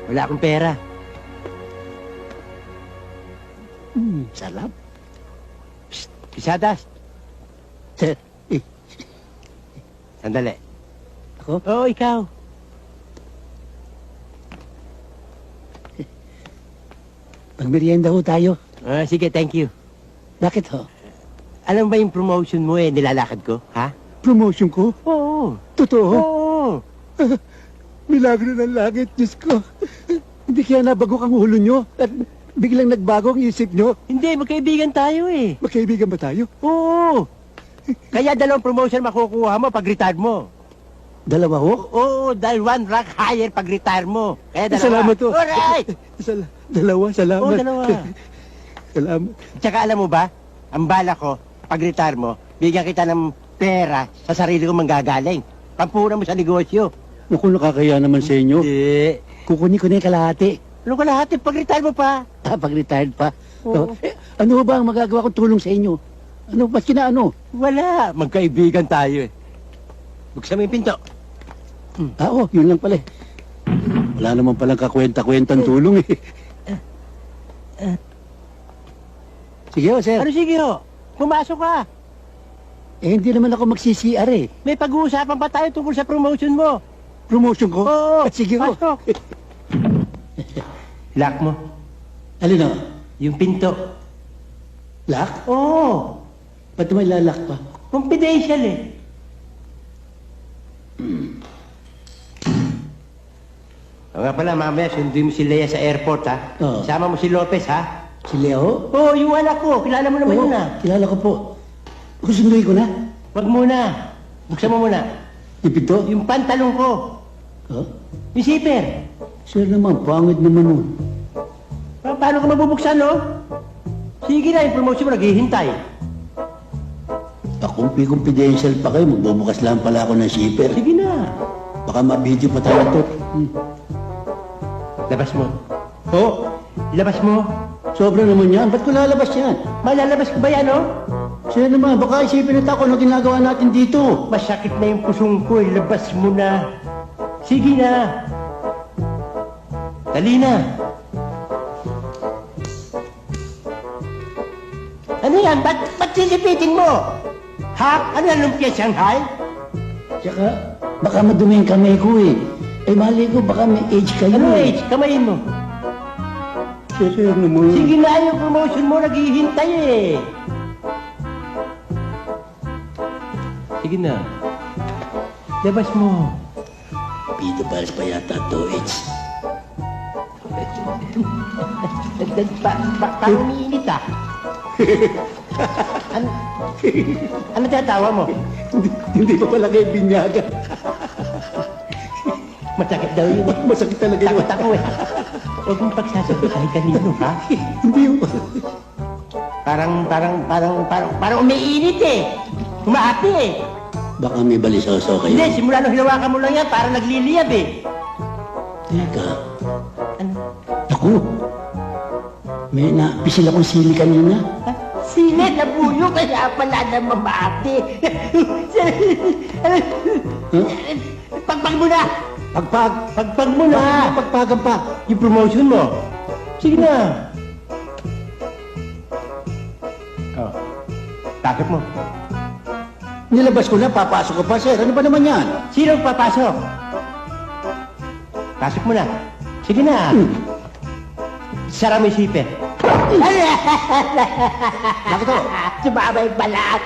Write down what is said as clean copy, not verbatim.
Wala akong pera. Sarap. Psst, Pisadas. Sir, Sandali. ako? Oo, ikaw. Magmerienda ho tayo. Sige, thank you. Bakit ho? Alam ba yung promotion mo nilalakad ko? Ha? Promotion ko? Oo. Totoo? Oo. Milagro ng langit, Diyos ko. Hindi kaya nabagok ang ulo nyo at biglang nagbago ang isip nyo. Hindi, magkaibigan tayo eh. Magkaibigan ba tayo? Oo. Kaya dalawang promotion makukuha mo pag retire mo. Dalawa ho? Oo, dahil one rank higher pag retire mo. Kaya dalawa. Salamat ho. Alright! Dalawa, salamat. Oo, dalawa. Salamat. Tsaka alam mo ba, ang bala ko, pag retire mo, bigyan kita ng pera sa sarili ko manggagaling. Pampunan mo sa negosyo. Naku, nakakaya naman sa inyo. Hindi. Kukunin ko na yung kalahati. Ano ka lahat? Pag retire mo pa. Pag-retired pa. Oo. Ano ho ba ang magagawa kong tulong sa inyo? Ano, ba't kinaano? Wala. Magkaibigan tayo eh. Buksan mo yung pinto. Oo, yun lang pala eh. Wala naman palang kakwenta-kwentang tulong eh. Sige ho, sir. Ano sige ho? Pumasok ka. Eh, hindi naman ako magsi-CR eh. May pag-uusapan pa tayo tungkol sa promotion mo. Promotion ko? Oo. Sige ho. Pasok. Lock mo. Alin o? Yung pinto. Lock? Oo. Ba't may lalak pa? Confidential eh. O nga pala, mamaya sundin mo si Lea sa airport ha. Oo. Sama mo si Lopez ha. Si Leo? Oo, yung anak ko. Kilala mo naman Oo, yun ha. kilala ko po. Kusunduin ko na. Wag muna. Buksan mo muna. Yung pinto? Yung pantalong ko. Oh? Yung zipper. Sir naman, pangit naman nun. Paano ka mabubuksan, no? Sige na, yung promotion mo naghihintay. Kung confidential pa kayo, magbubukas lang pala ako ng zipper. Sige na. Baka ma-video pa tayo to. Labas mo. Oo. Labas mo. Sobra naman yan. Ba't ko lalabas yan? Malalabas ko ba yan, no? Sir naman, baka isipin na ako ano ginagawa natin dito. Masakit na yung pusong ko, labas mo na. Sige na. Dali na. Ano yan? Ba't sisipitin mo? Ha? Ano yan, lumpia Shanghai? Tsaka, baka madumi yung kamay ko eh. Eh, mali ko, baka may age kayo Ano eh. age? Kamayin mo. Sir naman. Sige na, yung promotion mo naghihintay eh. Sige na. Labas mo. Pito Paris pa yata, 2H. Parang umiinit ah. Ano tatawa mo? Hindi pa pala kayo binyaga. Masakit daw yun eh. Masakit talaga yun. Takot ako eh. Huwag mong pagsasabi kahit kanino ha. Hindi yun. Parang umiinit eh. Humahati eh. Baka may balisoso kayo. Hindi, simula nung hinawakan mo lang yan, parang nagliliyab eh. Teka, Ano? ako. May napisil akong sili kanina. Ha? Sili na buyo, kaya pala na mamati. Huh? Pagpag mo na! Pagpag mo na! Pagpagan pa. Yung promotion mo. Sige na. Oh. Takot mo. Nilabas ko na, papasok ko pa, sir. Ano ba naman yan? Sino ang papasok? Pasok mo na. Sige na. Sara mo yung sipet. Bakit to? Sumama yung balat.